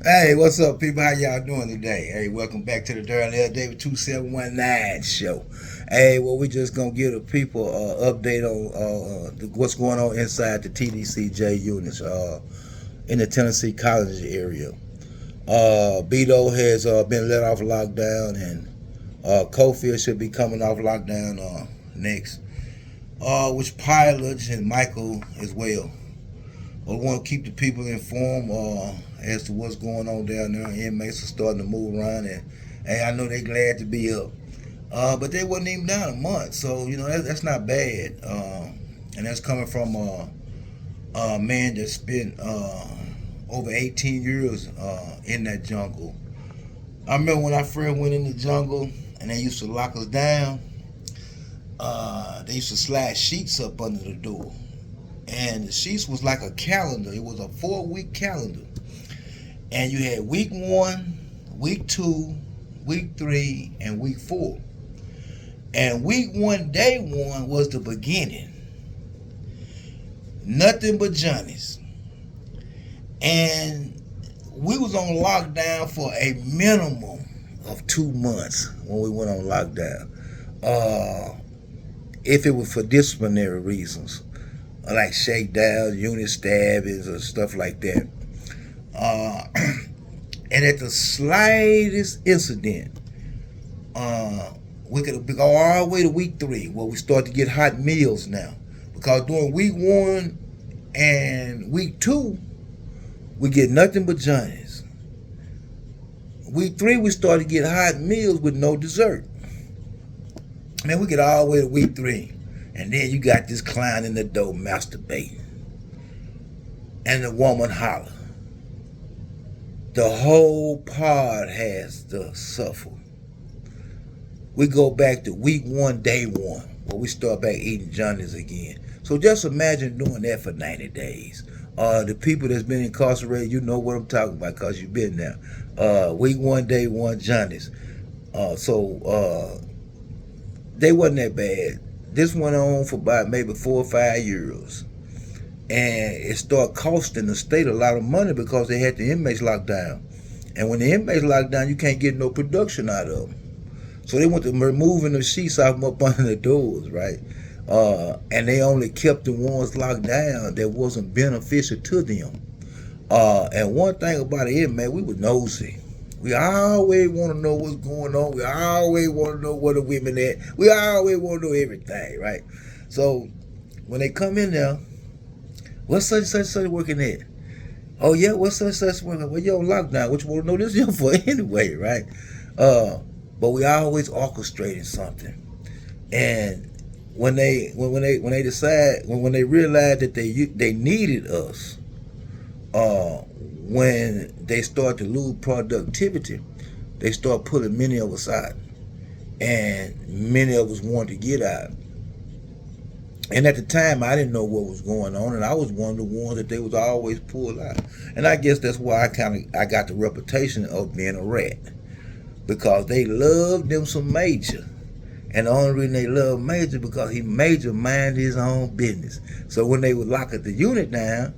Hey, what's up, people? How y'all doing today? Hey, welcome back to the Darrell L. David 2719 show. Hey, well, we just gonna give the people update on what's going on inside the TDCJ units in the Tennessee College area. Beto has been let off lockdown, and Cofield should be coming off lockdown next. Which pilots and Michael as well. We want to keep the people informed as to what's going on down there. Inmates are starting to move around, and hey, I know they're glad to be up. But they wasn't even down a month, so that's not bad. And that's coming from a man that spent over 18 years in that jungle. I remember when I first went in the jungle, and they used to lock us down. They used to slide sheets up under the door. And the sheets was like a calendar. It was a 4-week calendar. And you had week 1, week 2, week 3, and week 4. And week 1, day 1 was the beginning. Nothing but Johnnies. And we was on lockdown for a minimum of 2 months when we went on lockdown. If it was for disciplinary reasons, like shakedowns, unit stabbings, or stuff like that. And at the slightest incident, we could go all the way to week 3, where we start to get hot meals now. Because during week 1 and week 2, we get nothing but Johnnies. Week 3, we start to get hot meals with no dessert. Man, we get all the way to week 3. And then you got this clown in the door masturbating. And the woman holler. The whole pod has to suffer. We go back to week 1, day 1, where we start back eating Johnnies again. So just imagine doing that for 90 days. The people that's been incarcerated, you know what I'm talking about because you've been there. Week 1, day 1, Johnnies. They wasn't that bad. This went on for about maybe 4 or 5 years. And it started costing the state a lot of money because they had the inmates locked down. And when the inmates locked down, you can't get no production out of them. So they went to removing the sheets off them up under the doors, right? And they only kept the ones locked down that wasn't beneficial to them. And one thing about it, man, we were nosy. We always want to know what's going on. We always want to know where the women at. We always want to know everything, right? So when they come in there, what's such working at? Oh yeah, what's such working? Well, you're on lockdown. What you want to know this here for anyway, right? But we always orchestrating something. And when they realized that they needed us, when they start to lose productivity, they start pulling many of us out. And many of us wanted to get out. And at the time, I didn't know what was going on, and I was one of the ones that they was always pulled out. And I guess that's why I got the reputation of being a rat. Because they loved them some Major. And the only reason they loved Major because he Major minded his own business. So when they would lock the unit down,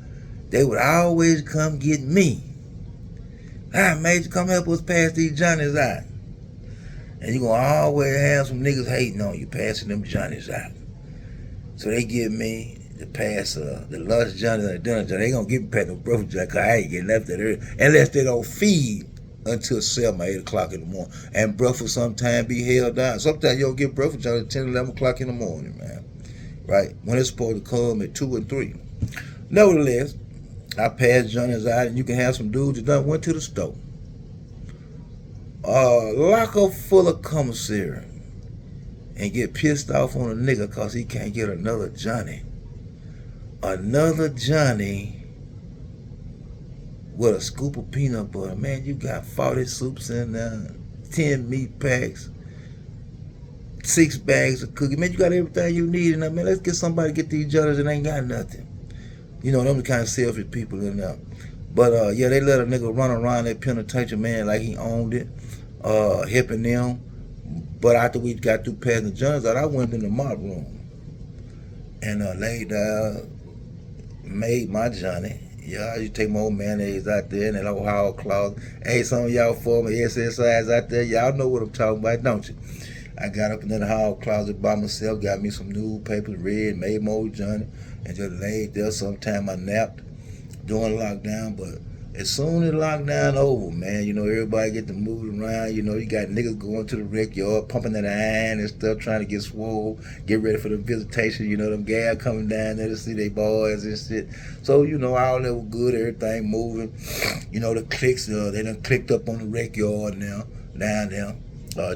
they would always come get me. Major, come help us pass these Johnnies out. And you're going to always have some niggas hating on you passing them Johnnies out. So they give me to pass the lunch Johnnies and the dinner Johnnies. They going to give me past no breakfast Johnnies because I ain't getting left that early. Unless they don't feed until 7 or 8 o'clock in the morning. And breakfast sometimes be held down. Sometimes you don't get breakfast Johnnies at 10, 11 o'clock in the morning, man. Right? When it's supposed to come at 2 and 3. Nevertheless, I passed Johnnies out, and you can have some dudes that done went to the store. Lock up full of commissary and get pissed off on a nigga because he can't get another Johnny. Another Johnny with a scoop of peanut butter. Man, you got 40 soups in there, 10 meat packs, 6 bags of cookies. Man, you got everything you need in there. Man, let's get somebody to get these Johnnies that ain't got nothing. You know, them the kind of selfish people in there. But, yeah, they let a nigga run around that penitentiary, man, like he owned it, helping them. But after we got through passing the Johnnies out, I went in the mop room and laid down, made my Johnny, Yeah, you take my old mayonnaise out there and that old hog closet. Hey, some of y'all former SSIs out there, y'all know what I'm talking about, don't you? I got up in the hall closet by myself, got me some newspapers, read, made my old Johnny, and just laid there. Sometime I napped during lockdown, but as soon as lockdown over, man, everybody get to moving around. You got niggas going to the rec yard, pumping that iron and stuff, trying to get swole, get ready for the visitation. Them gals coming down there to see their boys and shit. So, all that was good, everything moving. The clicks, they done clicked up on the rec yard now, down there.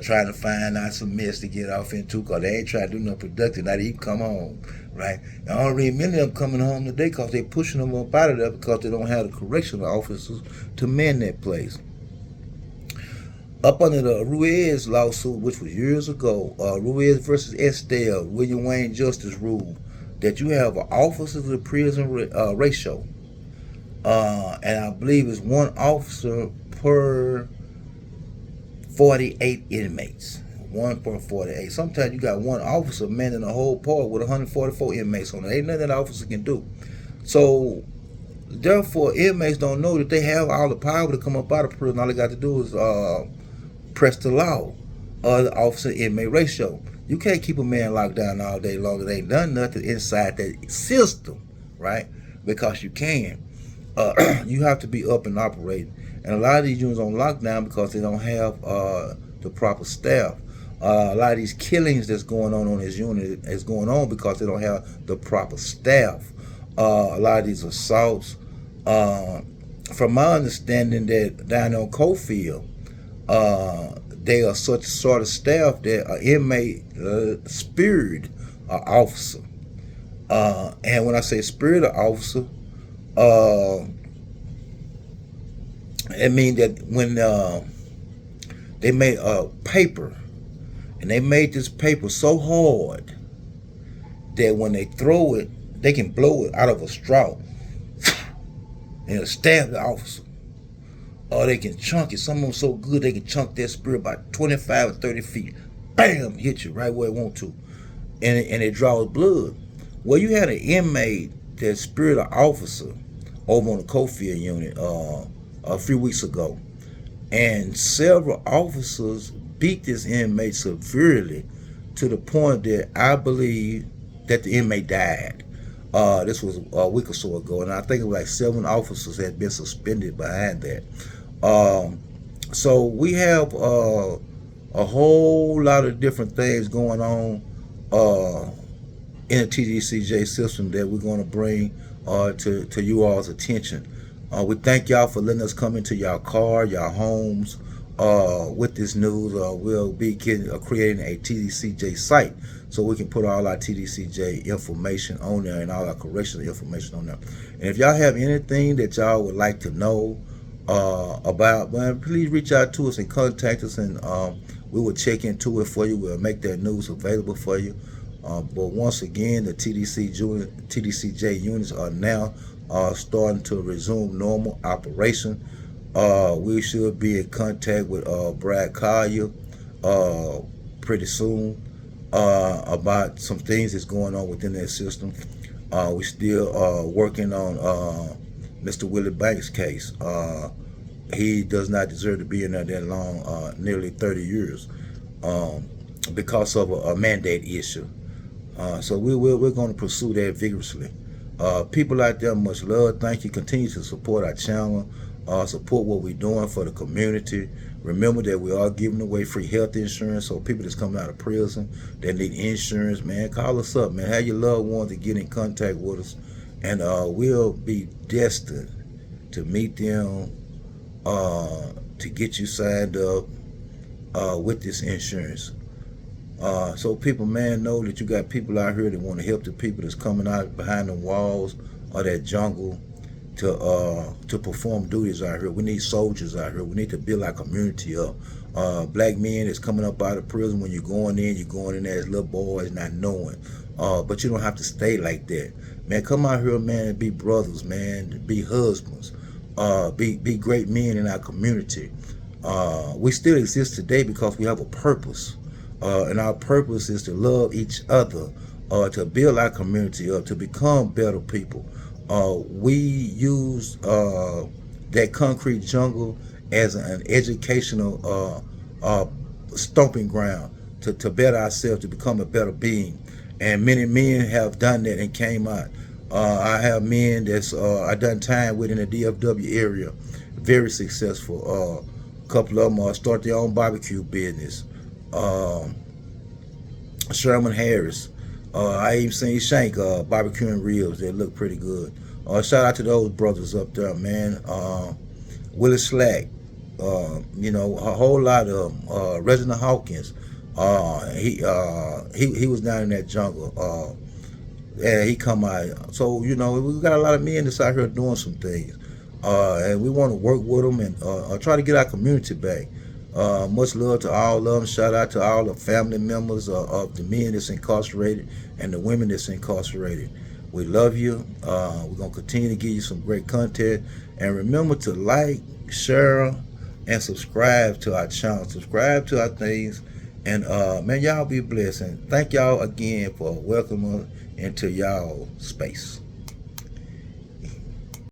Trying to find out some mess to get off into, because they ain't trying to do nothing productive, not even come home, right? And I don't really many of them coming home today because they pushing them up out of there because they don't have the correctional officers to man that place. Up under the Ruiz lawsuit, which was years ago, Ruiz versus Estelle, William Wayne Justice ruled that you have an officer to prison ratio, and I believe it's one officer per 48 inmates. 1.48. Sometimes you got one officer manning the whole part with 144 inmates on it. Ain't nothing that officer can do. So, therefore, inmates don't know that they have all the power to come up out of prison. All they got to do is press the law, the officer-inmate ratio. You can't keep a man locked down all day long. They ain't done nothing inside that system, right? Because you can. You have to be up and operating. And a lot of these units on lockdown because they don't have the proper staff. A lot of these killings that's going on this unit is going on because they don't have the proper staff. A lot of these assaults, from my understanding, that down on Cofield, they are such sort of staff that an inmate speared an officer. And when I say speared an officer, it means that when they made a paper, and they made this paper so hard that when they throw it, they can blow it out of a straw and it'll stab the officer. Or they can chunk it. Some of them so good they can chunk that spear about 25 or 30 feet. Bam! Hit you right where it want to. And it draws blood. Well, you had an inmate that speared an officer over on the Cofield unit a few weeks ago. And several officers beat this inmate severely to the point that I believe that the inmate died. This was a week or so ago, and I think it was like 7 officers had been suspended behind that. So we have a whole lot of different things going on in the TDCJ system that we're going to bring to you all's attention. We thank y'all for letting us come into y'all car, y'all homes with this news. We'll be creating a TDCJ site so we can put all our TDCJ information on there and all our correctional information on there. And if y'all have anything that y'all would like to know about, man, please reach out to us and contact us, and we will check into it for you. We'll make that news available for you. But once again, the TDCJ units are now starting to resume normal operation. We should be in contact with Brad Collier pretty soon about some things that's going on within that system. We still working on Mr. Willie Banks' case. He does not deserve to be in there that long, nearly 30 years, because of a mandate issue. So we're going to pursue that vigorously. People out there, much love. Thank you. Continue to support our channel. Support what we're doing for the community. Remember that we are giving away free health insurance. So people that's coming out of prison that need insurance, man, call us up, man. Have your loved ones to get in contact with us, and we'll be destined to meet them to get you signed up with this insurance. So people, man, know that you got people out here that want to help the people that's coming out behind the walls of that jungle to perform duties out here. We need soldiers out here. We need to build our community up. Black men that's coming up out of prison, when you're going in there as little boys not knowing. But you don't have to stay like that. Man, come out here, man, and be brothers, man, be husbands, be great men in our community. We still exist today because we have a purpose. And our purpose is to love each other, to build our community up, to become better people. We use that concrete jungle as an educational stomping ground to better ourselves, to become a better being. And many men have done that and came out. I have men that's I done time with in the DFW area, very successful. A couple of them start their own barbecue business. Um, Sherman Harris. I even seen Shank barbecuing ribs. They look pretty good. Shout out to those brothers up there, man. Willie Slack. A whole lot of them. Reginald Hawkins. He was down in that jungle. Yeah, he come out. So we got a lot of men that's out here doing some things, and we want to work with them and try to get our community back. Much love to all of them. Shout out to all the family members of the men that's incarcerated and the women that's incarcerated. We love you. We're gonna continue to give you some great content, and remember to like, share, and subscribe to our channel. Subscribe to our things, and man, y'all be blessed. And thank y'all again for welcoming us into y'all space.